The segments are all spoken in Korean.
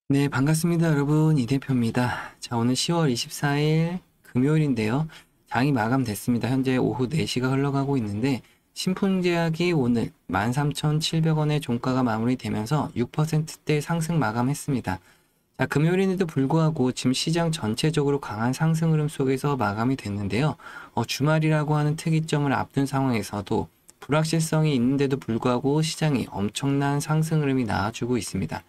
네, 반갑습니다, 여러분. 이 대표입니다. 자, 오늘 10월 24일 금요일인데요. 장이 마감됐습니다. 현재 오후 4시가 흘러가고 있는데, 신풍제약이 오늘 13,700원의 종가가 마무리되면서 6%대 상승 마감했습니다. 자, 금요일인데도 불구하고 지금 시장 전체적으로 강한 상승 흐름 속에서 마감이 됐는데요. 주말이라고 하는 특이점을 앞둔 상황에서도 불확실성이 있는데도 불구하고 시장이 엄청난 상승 흐름이 나와주고 있습니다.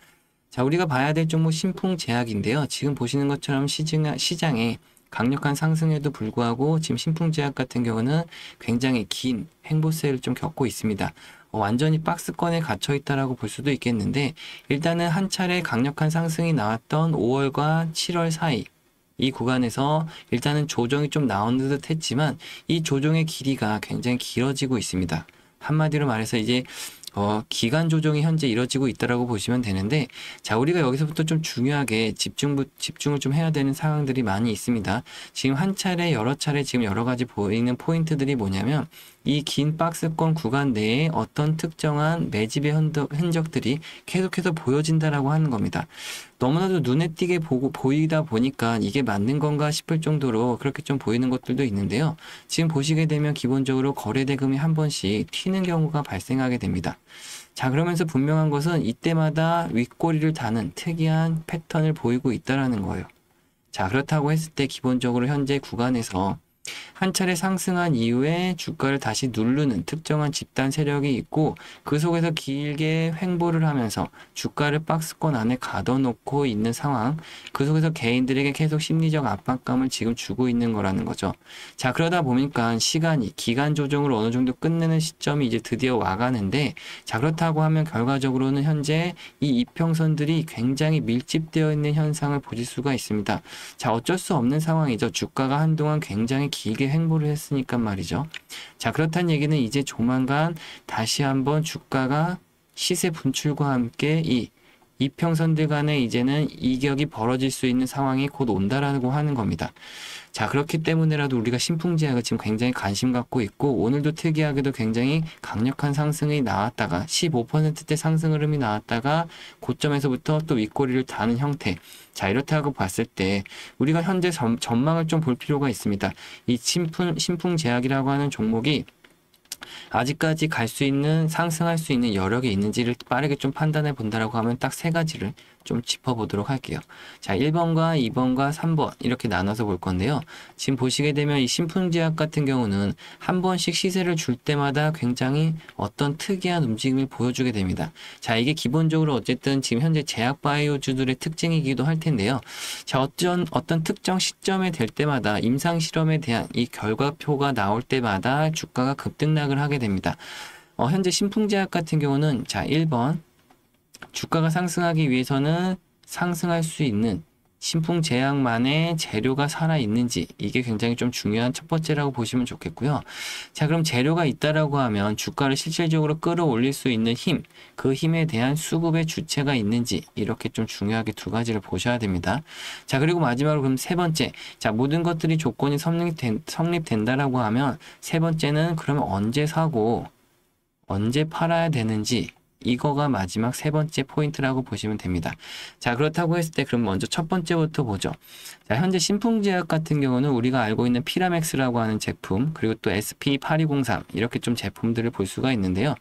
자, 우리가 봐야 될 종목 신풍제약인데요. 지금 보시는 것처럼 시장에 강력한 상승에도 불구하고 지금 신풍제약 같은 경우는 굉장히 긴 횡보세를 좀 겪고 있습니다. 완전히 박스권에 갇혀 있다라고 볼 수도 있겠는데, 일단은 한 차례 강력한 상승이 나왔던 5월과 7월 사이 이 구간에서 일단은 조정이 좀 나온 듯 했지만 이 조정의 길이가 굉장히 길어지고 있습니다. 한마디로 말해서 이제 기간 조정이 현재 이뤄지고 있다라고 보시면 되는데, 자, 우리가 여기서부터 좀 중요하게 집중을 좀 해야 되는 상황들이 많이 있습니다. 지금 한 차례, 여러 차례 지금 여러 가지 보이는 포인트들이 뭐냐면, 이 긴 박스권 구간 내에 어떤 특정한 매집의 흔적들이 계속해서 보여진다라고 하는 겁니다. 너무나도 눈에 띄게 보이다 보니까 이게 맞는 건가 싶을 정도로 그렇게 좀 보이는 것들도 있는데요. 지금 보시게 되면 기본적으로 거래대금이 한 번씩 튀는 경우가 발생하게 됩니다. 자, 그러면서 분명한 것은 이때마다 윗꼬리를 다는 특이한 패턴을 보이고 있다라는 거예요. 자, 그렇다고 했을 때 기본적으로 현재 구간에서 한 차례 상승한 이후에 주가를 다시 누르는 특정한 집단 세력이 있고, 그 속에서 길게 횡보를 하면서 주가를 박스권 안에 가둬놓고 있는 상황, 그 속에서 개인들에게 계속 심리적 압박감을 지금 주고 있는 거라는 거죠. 자, 그러다 보니까 기간 조정을 어느 정도 끝내는 시점이 이제 드디어 와가는데, 자, 그렇다고 하면 결과적으로는 현재 이 이평선들이 굉장히 밀집되어 있는 현상을 보실 수가 있습니다. 자, 어쩔 수 없는 상황이죠. 주가가 한동안 굉장히 길게 횡보를 했으니까 말이죠. 자, 그렇다는 얘기는 이제 조만간 다시 한번 주가가 시세 분출과 함께 이 이평선들 간에 이제는 이격이 벌어질 수 있는 상황이 곧 온다라고 하는 겁니다. 자, 그렇기 때문에라도 우리가 신풍제약을 지금 굉장히 관심 갖고 있고, 오늘도 특이하게도 굉장히 강력한 상승이 나왔다가 15%대 상승 흐름이 나왔다가 고점에서부터 또 윗꼬리를 다는 형태. 자, 이렇다고 봤을 때 우리가 현재 전망을 좀 볼 필요가 있습니다. 이 신풍제약이라고 하는 종목이 아직까지 갈 수 있는, 상승할 수 있는 여력이 있는지를 빠르게 좀 판단해 본다라고 하면 딱 세 가지를 좀 짚어보도록 할게요. 자, 1번과 2번과 3번 이렇게 나눠서 볼 건데요. 지금 보시게 되면 이 신풍제약 같은 경우는 한 번씩 시세를 줄 때마다 굉장히 어떤 특이한 움직임을 보여주게 됩니다. 자, 이게 기본적으로 어쨌든 지금 현재 제약바이오주들의 특징이기도 할 텐데요. 자, 어떤 특정 시점에 될 때마다 임상실험에 대한 이 결과표가 나올 때마다 주가가 급등락을 하게 됩니다. 현재 신풍제약 같은 경우는 자, 1번 주가가 상승하기 위해서는 상승할 수 있는 신풍제약만의 재료가 살아있는지, 이게 굉장히 좀 중요한 첫 번째라고 보시면 좋겠고요. 자, 그럼 재료가 있다라고 하면 주가를 실질적으로 끌어올릴 수 있는 힘, 그 힘에 대한 수급의 주체가 있는지, 이렇게 좀 중요하게 두 가지를 보셔야 됩니다. 자, 그리고 마지막으로 그럼 세 번째, 자, 모든 것들이 조건이 성립된다라고 하면 세 번째는 그러면 언제 사고 언제 팔아야 되는지, 이거가 마지막 세 번째 포인트라고 보시면 됩니다. 자, 그렇다고 했을 때 그럼 먼저 첫 번째부터 보죠. 자, 현재 신풍제약 같은 경우는 우리가 알고 있는 피라맥스라고 하는 제품, 그리고 또 SP8203 이렇게 좀 제품들을 볼 수가 있는데요.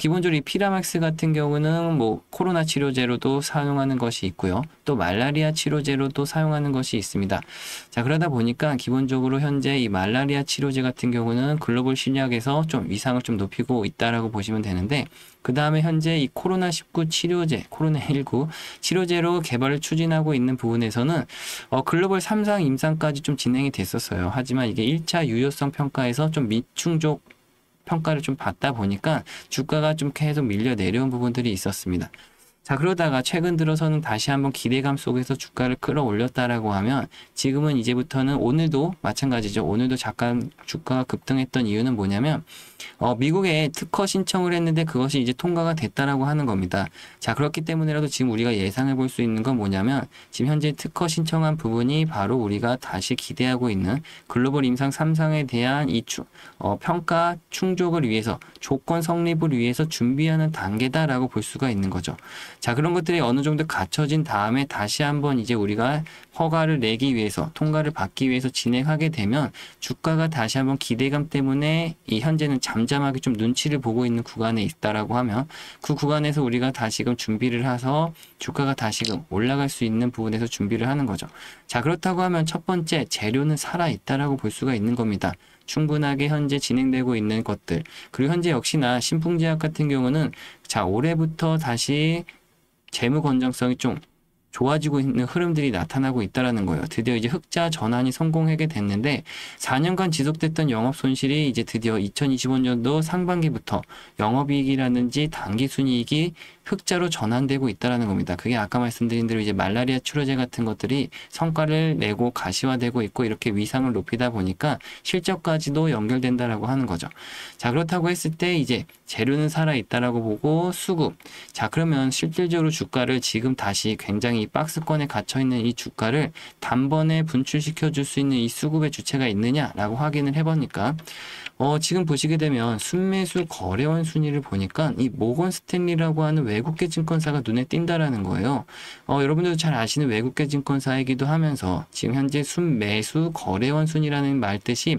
기본적으로 이 피라맥스 같은 경우는 뭐 코로나 치료제로도 사용하는 것이 있고요. 또 말라리아 치료제로도 사용하는 것이 있습니다. 자, 그러다 보니까 기본적으로 현재 이 말라리아 치료제 같은 경우는 글로벌 신약에서 좀 위상을 좀 높이고 있다라고 보시면 되는데, 그 다음에 현재 이 코로나19 치료제, 코로나19 치료제로 개발을 추진하고 있는 부분에서는 글로벌 3상 임상까지 좀 진행이 됐었어요. 하지만 이게 1차 유효성 평가에서 좀 미충족 평가를 좀 받다 보니까 주가가 좀 계속 밀려 내려온 부분들이 있었습니다. 자, 그러다가 최근 들어서는 다시 한번 기대감 속에서 주가를 끌어올렸다라고 하면, 지금은 이제부터는 오늘도 마찬가지죠. 오늘도 잠깐 주가가 급등했던 이유는 뭐냐면 미국에 특허 신청을 했는데 그것이 이제 통과가 됐다라고 하는 겁니다. 자, 그렇기 때문에라도 지금 우리가 예상해 볼 수 있는 건 뭐냐면, 지금 현재 특허 신청한 부분이 바로 우리가 다시 기대하고 있는 글로벌 임상 3상에 대한 이 평가 충족을 위해서, 조건 성립을 위해서 준비하는 단계다라고 볼 수가 있는 거죠. 자, 그런 것들이 어느 정도 갖춰진 다음에 다시 한번 이제 우리가 허가를 내기 위해서, 통과를 받기 위해서 진행하게 되면 주가가 다시 한번 기대감 때문에 이 현재는 잠잠하게 좀 눈치를 보고 있는 구간에 있다라고 하면 그 구간에서 우리가 다시금 준비를 해서 주가가 다시금 올라갈 수 있는 부분에서 준비를 하는 거죠. 자, 그렇다고 하면 첫 번째 재료는 살아 있다라고 볼 수가 있는 겁니다. 충분하게 현재 진행되고 있는 것들, 그리고 현재 역시나 신풍제약 같은 경우는 자, 올해부터 다시 재무 건전성이 좀 좋아지고 있는 흐름들이 나타나고 있다라는 거예요. 드디어 이제 흑자 전환이 성공하게 됐는데 4년간 지속됐던 영업 손실이 이제 드디어 2025년도 상반기부터 영업이익이라든지 당기순이익이 흑자로 전환되고 있다라는 겁니다. 그게 아까 말씀드린 대로 이제 말라리아 치료제 같은 것들이 성과를 내고 가시화되고 있고 이렇게 위상을 높이다 보니까 실적까지도 연결된다라고 하는 거죠. 자, 그렇다고 했을 때 이제 재료는 살아있다라고 보고 수급. 자, 그러면 실질적으로 주가를 지금 다시 굉장히 이 박스권에 갇혀있는 이 주가를 단번에 분출시켜 줄 수 있는 이 수급의 주체가 있느냐라고 확인을 해보니까 지금 보시게 되면 순매수 거래원 순위를 보니까 이 모건 스탠리라고 하는 외국계 증권사가 눈에 띈다라는 거예요. 여러분들도 잘 아시는 외국계 증권사이기도 하면서 지금 현재 순매수 거래원 순위라는 말 뜻이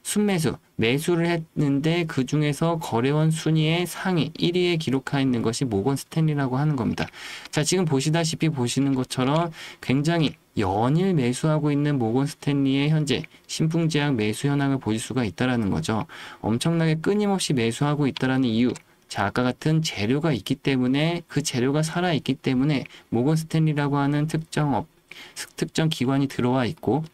순매수, 매수를 했는데 그 중에서 거래원 순위의 상위 1위에 기록하 있는 것이 모건 스탠리라고 하는 겁니다. 자, 지금 보시는 것처럼 굉장히 연일 매수하고 있는 모건 스탠리의 현재 신풍제약 매수 현황을 보실 수가 있다라는 거죠. 엄청나게 끊임없이 매수하고 있다라는 이유. 자, 아까 같은 재료가 있기 때문에 그 재료가 살아있기 때문에 모건 스탠리라고 하는 특정 기관이 들어와 있고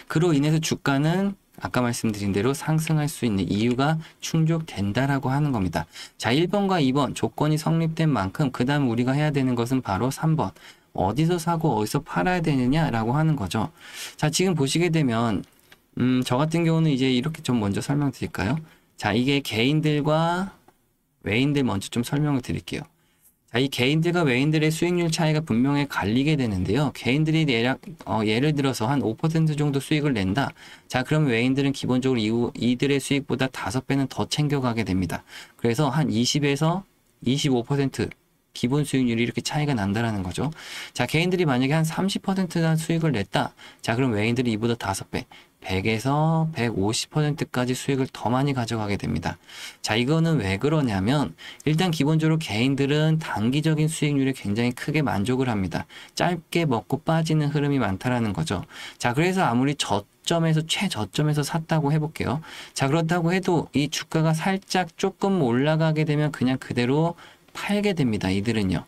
그로 인해서 주가는 아까 말씀드린 대로 상승할 수 있는 이유가 충족된다라고 하는 겁니다. 자, 1번과 2번 조건이 성립된 만큼 그 다음 우리가 해야 되는 것은 바로 3번. 어디서 사고 어디서 팔아야 되느냐라고 하는 거죠. 자, 지금 보시게 되면 저 같은 경우는 이제 이렇게 좀 먼저 설명드릴까요? 자, 이게 개인들과 외인들 먼저 좀 설명을 드릴게요. 자, 이 개인들과 외인들의 수익률 차이가 분명히 갈리게 되는데요. 개인들이 예를 들어서 한 5% 정도 수익을 낸다. 자, 그럼 외인들은 기본적으로 이들의 수익보다 5배는 더 챙겨가게 됩니다. 그래서 한 20에서 25% 기본 수익률이 이렇게 차이가 난다라는 거죠. 자, 개인들이 만약에 한 30%나 수익을 냈다. 자, 그럼 외인들이 이보다 5배. 100에서 150%까지 수익을 더 많이 가져가게 됩니다. 자, 이거는 왜 그러냐면 일단 기본적으로 개인들은 단기적인 수익률에 굉장히 크게 만족을 합니다. 짧게 먹고 빠지는 흐름이 많다라는 거죠. 자, 그래서 아무리 최저점에서 샀다고 해볼게요. 자, 그렇다고 해도 이 주가가 살짝 조금 올라가게 되면 그냥 그대로 팔게 됩니다. 이들은요.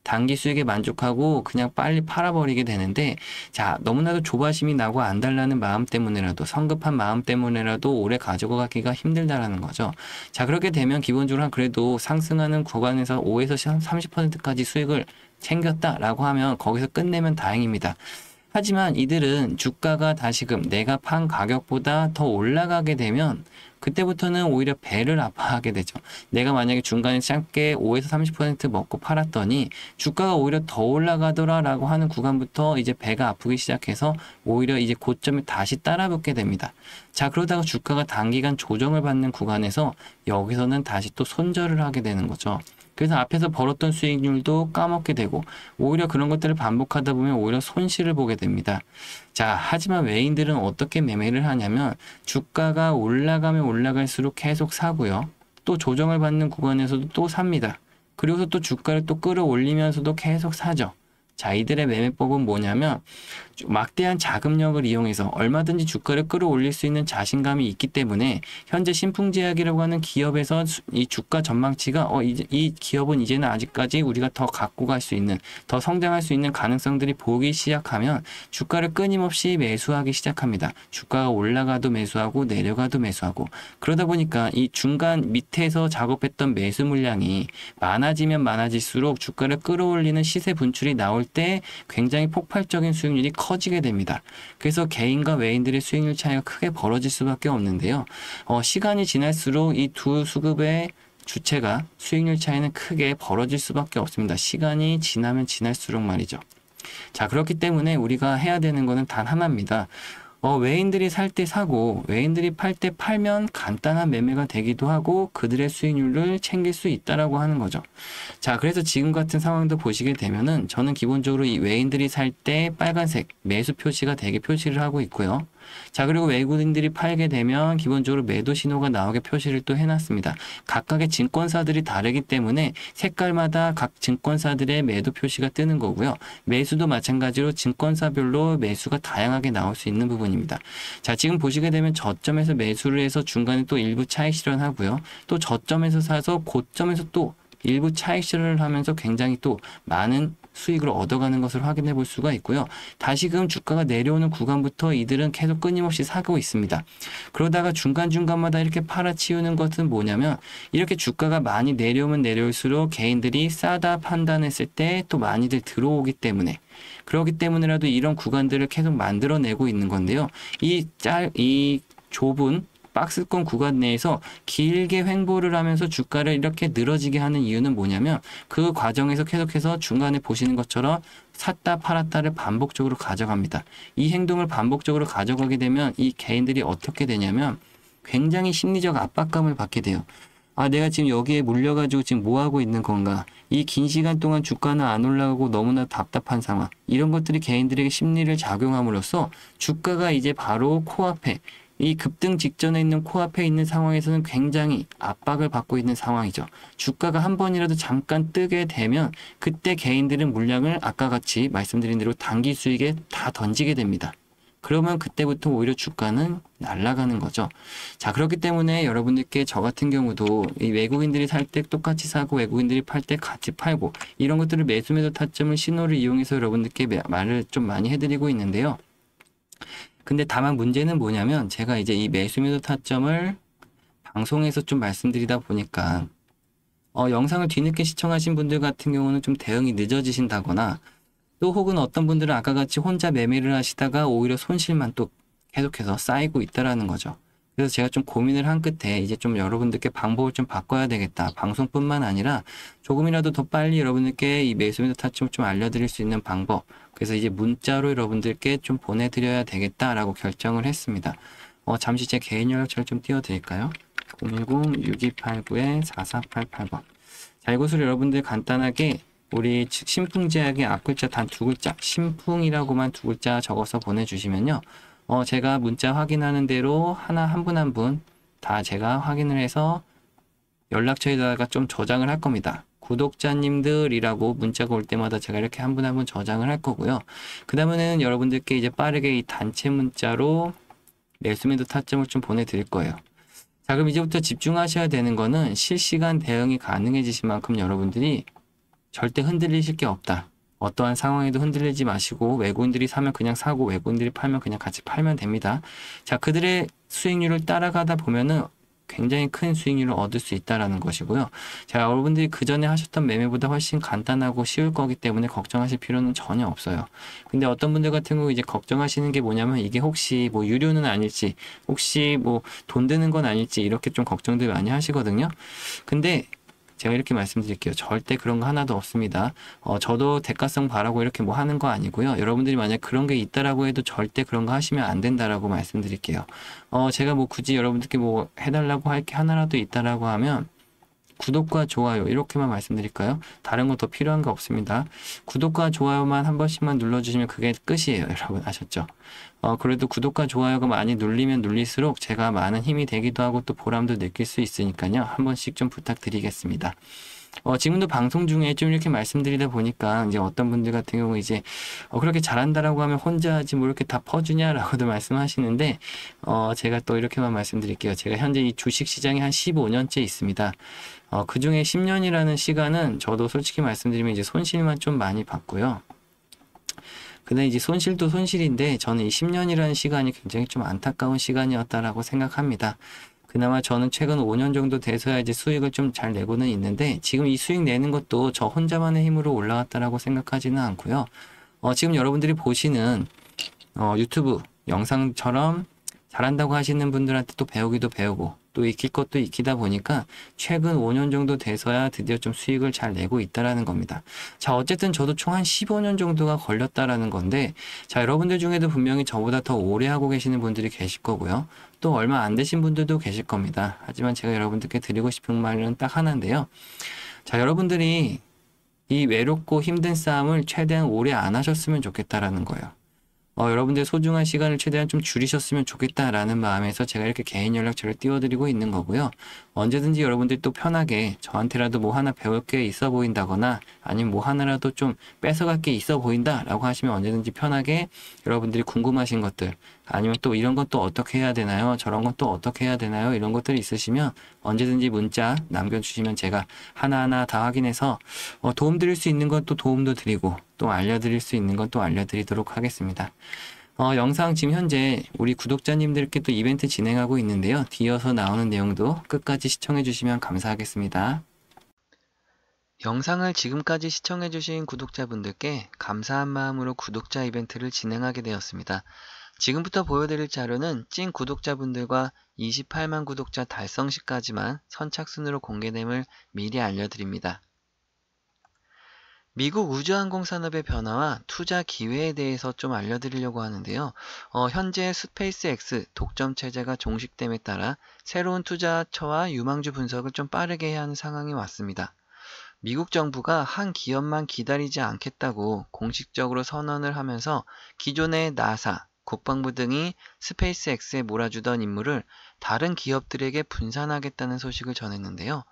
단기 수익에 만족하고 그냥 빨리 팔아버리게 되는데 자, 너무나도 조바심이 나고 안 달라는 마음 때문에라도 성급한 마음 때문에라도 오래 가지고 가기가 힘들다라는 거죠. 자, 그렇게 되면 기본적으로 그래도 상승하는 구간에서 5에서 30%까지 수익을 챙겼다라고 하면 거기서 끝내면 다행입니다. 하지만 이들은 주가가 다시금 내가 판 가격보다 더 올라가게 되면 그때부터는 오히려 배를 아파하게 되죠. 내가 만약에 중간에 짧게 5에서 30% 먹고 팔았더니 주가가 오히려 더 올라가더라라고 하는 구간부터 이제 배가 아프기 시작해서 오히려 이제 고점에 다시 따라붙게 됩니다. 자, 그러다가 주가가 단기간 조정을 받는 구간에서 여기서는 다시 또 손절을 하게 되는 거죠. 그래서 앞에서 벌었던 수익률도 까먹게 되고 오히려 그런 것들을 반복하다 보면 오히려 손실을 보게 됩니다. 자, 하지만 외인들은 어떻게 매매를 하냐면 주가가 올라가면 올라갈수록 계속 사고요. 또 조정을 받는 구간에서도 또 삽니다. 그리고서 또 주가를 또 끌어올리면서도 계속 사죠. 자, 이들의 매매법은 뭐냐면 막대한 자금력을 이용해서 얼마든지 주가를 끌어올릴 수 있는 자신감이 있기 때문에 현재 신풍제약이라고 하는 기업에서 이 주가 전망치가 이 기업은 이제는 아직까지 우리가 더 갖고 갈 수 있는 더 성장할 수 있는 가능성들이 보기 시작하면 주가를 끊임없이 매수하기 시작합니다. 주가가 올라가도 매수하고 내려가도 매수하고 그러다 보니까 이 중간 밑에서 작업했던 매수 물량이 많아지면 많아질수록 주가를 끌어올리는 시세 분출이 나올 때 굉장히 폭발적인 수익률이 커지게 됩니다. 그래서 개인과 외인들의 수익률 차이가 크게 벌어질 수밖에 없는데요. 시간이 지날수록 이 두 수급의 주체가 수익률 차이는 크게 벌어질 수밖에 없습니다. 시간이 지나면 지날수록 말이죠. 자, 그렇기 때문에 우리가 해야 되는 것은 단 하나입니다. 외인들이 살 때 사고 외인들이 팔 때 팔면 간단한 매매가 되기도 하고 그들의 수익률을 챙길 수 있다라고 하는 거죠. 자, 그래서 지금 같은 상황도 보시게 되면은 저는 기본적으로 이 외인들이 살 때 빨간색 매수 표시가 되게 표시를 하고 있고요. 자, 그리고 외국인들이 팔게 되면 기본적으로 매도 신호가 나오게 표시를 또 해놨습니다. 각각의 증권사들이 다르기 때문에 색깔마다 각 증권사들의 매도 표시가 뜨는 거고요. 매수도 마찬가지로 증권사별로 매수가 다양하게 나올 수 있는 부분입니다. 자, 지금 보시게 되면 저점에서 매수를 해서 중간에 또 일부 차익 실현하고요. 또 저점에서 사서 고점에서 또 일부 차익 실현을 하면서 굉장히 또 많은 수익을 얻어가는 것을 확인해 볼 수가 있고요. 다시금 주가가 내려오는 구간부터 이들은 계속 끊임없이 사고 있습니다. 그러다가 중간중간마다 이렇게 팔아치우는 것은 뭐냐면 이렇게 주가가 많이 내려오면 내려올수록 개인들이 싸다 판단했을 때 또 많이들 들어오기 때문에 그렇기 때문에라도 이런 구간들을 계속 만들어내고 있는 건데요. 이 좁은 박스권 구간 내에서 길게 횡보를 하면서 주가를 이렇게 늘어지게 하는 이유는 뭐냐면 그 과정에서 계속해서 중간에 보시는 것처럼 샀다 팔았다를 반복적으로 가져갑니다. 이 행동을 반복적으로 가져가게 되면 이 개인들이 어떻게 되냐면 굉장히 심리적 압박감을 받게 돼요. 아, 내가 지금 여기에 물려가지고 지금 뭐 하고 있는 건가? 이 긴 시간 동안 주가는 안 올라가고 너무나 답답한 상황. 이런 것들이 개인들에게 심리를 작용함으로써 주가가 이제 바로 코앞에 이 급등 직전에 있는 코앞에 있는 상황에서는 굉장히 압박을 받고 있는 상황이죠. 주가가 한 번이라도 잠깐 뜨게 되면 그때 개인들은 물량을 아까 같이 말씀드린 대로 단기 수익에 다 던지게 됩니다. 그러면 그때부터 오히려 주가는 날아가는 거죠. 자, 그렇기 때문에 여러분들께 저 같은 경우도 이 외국인들이 살 때 똑같이 사고 외국인들이 팔 때 같이 팔고 이런 것들을 매수 타점을 신호를 이용해서 여러분들께 말을 좀 많이 해드리고 있는데요. 근데 다만 문제는 뭐냐면 제가 이제 이 매수 타점을 방송에서 좀 말씀드리다 보니까 영상을 뒤늦게 시청하신 분들 같은 경우는 좀 대응이 늦어지신다거나 또 혹은 어떤 분들은 아까 같이 혼자 매매를 하시다가 오히려 손실만 또 계속해서 쌓이고 있다라는 거죠. 그래서 제가 좀 고민을 한 끝에 이제 좀 여러분들께 방법을 좀 바꿔야 되겠다. 방송뿐만 아니라 조금이라도 더 빨리 여러분들께 이 매수 타점을 좀 알려드릴 수 있는 방법. 그래서 이제 문자로 여러분들께 좀 보내드려야 되겠다라고 결정을 했습니다. 잠시 제 개인 연락처를 좀 띄워드릴까요? 010-6289-4488번. 자, 이것을 여러분들 간단하게 우리 신풍제약의 앞글자 단 두 글자, 신풍이라고만 두 글자 적어서 보내주시면요. 제가 문자 확인하는 대로 한 분 한 분 다 제가 확인을 해서 연락처에다가 좀 저장을 할 겁니다. 구독자님들이라고 문자가 올 때마다 제가 이렇게 한 분 한 분 저장을 할 거고요. 그 다음에는 여러분들께 이제 빠르게 이 단체 문자로 매수매도 타점을 좀 보내드릴 거예요. 자, 그럼 이제부터 집중하셔야 되는 거는 실시간 대응이 가능해지신 만큼 여러분들이 절대 흔들리실 게 없다. 어떠한 상황에도 흔들리지 마시고 외국인들이 사면 그냥 사고 외국인들이 팔면 그냥 같이 팔면 됩니다. 자, 그들의 수익률을 따라가다 보면은 굉장히 큰 수익률을 얻을 수 있다라는 것이고요. 자, 여러분들이 그 전에 하셨던 매매보다 훨씬 간단하고 쉬울 거기 때문에 걱정하실 필요는 전혀 없어요. 근데 어떤 분들 같은 경우 이제 걱정하시는 게 뭐냐면 이게 혹시 뭐 유료는 아닐지, 혹시 뭐 돈 드는 건 아닐지 이렇게 좀 걱정들 많이 하시거든요. 근데 제가 이렇게 말씀드릴게요. 절대 그런 거 하나도 없습니다. 저도 대가성 바라고 이렇게 뭐 하는 거 아니고요. 여러분들이 만약 그런 게 있다라고 해도 절대 그런 거 하시면 안 된다라고 말씀드릴게요. 제가 뭐 굳이 여러분들께 뭐 해달라고 할 게 하나라도 있다라고 하면 구독과 좋아요 이렇게만 말씀드릴까요? 다른 거 더 필요한 거 없습니다. 구독과 좋아요만 한 번씩만 눌러주시면 그게 끝이에요. 여러분 아셨죠? 그래도 구독과 좋아요가 많이 눌리면 눌릴수록 제가 많은 힘이 되기도 하고 또 보람도 느낄 수 있으니까요. 한 번씩 좀 부탁드리겠습니다. 지금도 방송 중에 좀 이렇게 말씀드리다 보니까 이제 어떤 분들 같은 경우 이제 그렇게 잘한다라고 하면 혼자 하지 뭐 이렇게 다 퍼주냐라고도 말씀하시는데 제가 또 이렇게만 말씀드릴게요. 제가 현재 이 주식 시장에 한 15년째 있습니다. 그 중에 10년이라는 시간은 저도 솔직히 말씀드리면 이제 손실만 좀 많이 봤고요. 근데 이제 손실도 손실인데 저는 이 10년이라는 시간이 굉장히 좀 안타까운 시간이었다라고 생각합니다. 그나마 저는 최근 5년 정도 돼서야 이제 수익을 좀 잘 내고는 있는데 지금 이 수익 내는 것도 저 혼자만의 힘으로 올라왔다라고 생각하지는 않고요. 지금 여러분들이 보시는 유튜브 영상처럼 잘한다고 하시는 분들한테 또 배우기도 배우고 또 익힐 것도 익히다 보니까 최근 5년 정도 돼서야 드디어 좀 수익을 잘 내고 있다라는 겁니다. 자, 어쨌든 저도 총 한 15년 정도가 걸렸다라는 건데, 자, 여러분들 중에도 분명히 저보다 더 오래 하고 계시는 분들이 계실 거고요. 또 얼마 안 되신 분들도 계실 겁니다. 하지만 제가 여러분들께 드리고 싶은 말은 딱 하나인데요. 자, 여러분들이 이 외롭고 힘든 싸움을 최대한 오래 안 하셨으면 좋겠다라는 거예요. 여러분들 소중한 시간을 최대한 좀 줄이셨으면 좋겠다라는 마음에서 제가 이렇게 개인 연락처를 띄워드리고 있는 거고요. 언제든지 여러분들이 또 편하게 저한테라도 뭐 하나 배울 게 있어 보인다거나 아니면 뭐 하나라도 좀 뺏어갈 게 있어 보인다라고 하시면 언제든지 편하게 여러분들이 궁금하신 것들 아니면 또 이런 건 또 어떻게 해야 되나요? 저런 건 또 어떻게 해야 되나요? 이런 것들이 있으시면 언제든지 문자 남겨주시면 제가 하나하나 다 확인해서 도움드릴 수 있는 건 또 도움도 드리고 또 알려드릴 수 있는 건 또 알려드리도록 하겠습니다. 영상 지금 현재 우리 구독자님들께 또 이벤트 진행하고 있는데요. 뒤어서 나오는 내용도 끝까지 시청해 주시면 감사하겠습니다. 영상을 지금까지 시청해 주신 구독자분들께 감사한 마음으로 구독자 이벤트를 진행하게 되었습니다. 지금부터 보여드릴 자료는 찐 구독자분들과 28만 구독자 달성 시까지만 선착순으로 공개됨을 미리 알려드립니다. 미국 우주항공산업의 변화와 투자 기회에 대해서 좀 알려드리려고 하는데요. 현재 스페이스X 독점 체제가 종식됨에 따라 새로운 투자처와 유망주 분석을 좀 빠르게 해야 하는 상황이 왔습니다. 미국 정부가 한 기업만 기다리지 않겠다고 공식적으로 선언을 하면서 기존의 나사, 국방부 등이 스페이스X에 몰아주던 임무를 다른 기업들에게 분산하겠다는 소식을 전했는데요.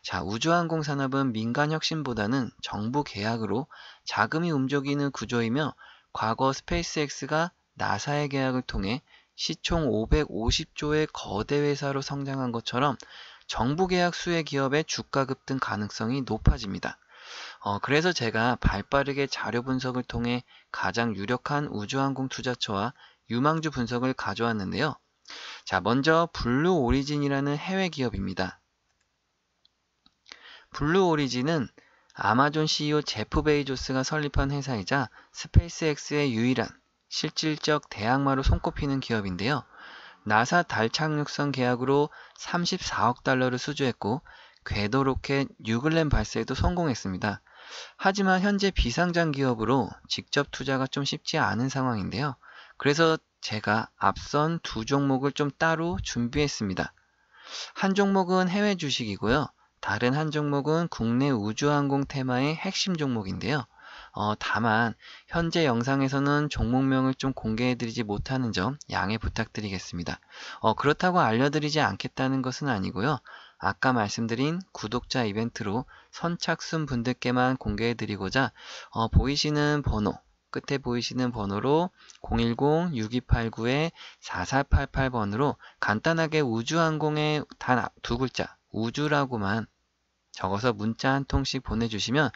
자, 우주항공 산업은 민간 혁신보다는 정부 계약으로 자금이 움직이는 구조이며 과거 스페이스X가 나사의 계약을 통해 시총 550조의 거대 회사로 성장한 것처럼 정부 계약 수의 기업의 주가 급등 가능성이 높아집니다. 그래서 제가 발빠르게 자료 분석을 통해 가장 유력한 우주항공 투자처와 유망주 분석을 가져왔는데요. 자, 먼저 블루 오리진이라는 해외 기업입니다. 블루 오리진은 아마존 CEO 제프 베이조스가 설립한 회사이자 스페이스X의 유일한 실질적 대항마로 손꼽히는 기업인데요. 나사 달 착륙선 계약으로 34억 달러를 수주했고 궤도 로켓 뉴글렌 발사에도 성공했습니다. 하지만 현재 비상장 기업으로 직접 투자가 좀 쉽지 않은 상황인데요. 그래서 제가 앞선 두 종목을 좀 따로 준비했습니다. 한 종목은 해외 주식이고요. 다른 한 종목은 국내 우주항공 테마의 핵심 종목인데요. 다만 현재 영상에서는 종목명을 좀 공개해드리지 못하는 점 양해 부탁드리겠습니다. 그렇다고 알려드리지 않겠다는 것은 아니고요. 아까 말씀드린 구독자 이벤트로 선착순 분들께만 공개해드리고자 보이시는 번호 끝에 보이시는 번호로 010-6289-4488번으로 간단하게 우주항공의 단 두 글자 우주라고만 적어서 문자 한 통씩 보내주시면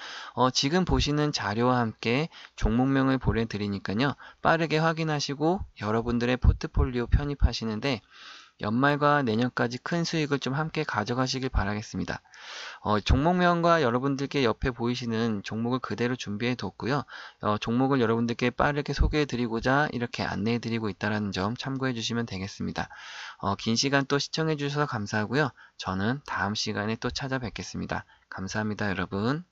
지금 보시는 자료와 함께 종목명을 보내드리니까요. 빠르게 확인하시고 여러분들의 포트폴리오 편입하시는데 연말과 내년까지 큰 수익을 좀 함께 가져가시길 바라겠습니다. 종목명과 여러분들께 옆에 보이시는 종목을 그대로 준비해 뒀고요. 종목을 여러분들께 빠르게 소개해 드리고자 이렇게 안내해 드리고 있다는 점 참고해 주시면 되겠습니다. 긴 시간 또 시청해 주셔서 감사하고요. 저는 다음 시간에 또 찾아뵙겠습니다. 감사합니다, 여러분.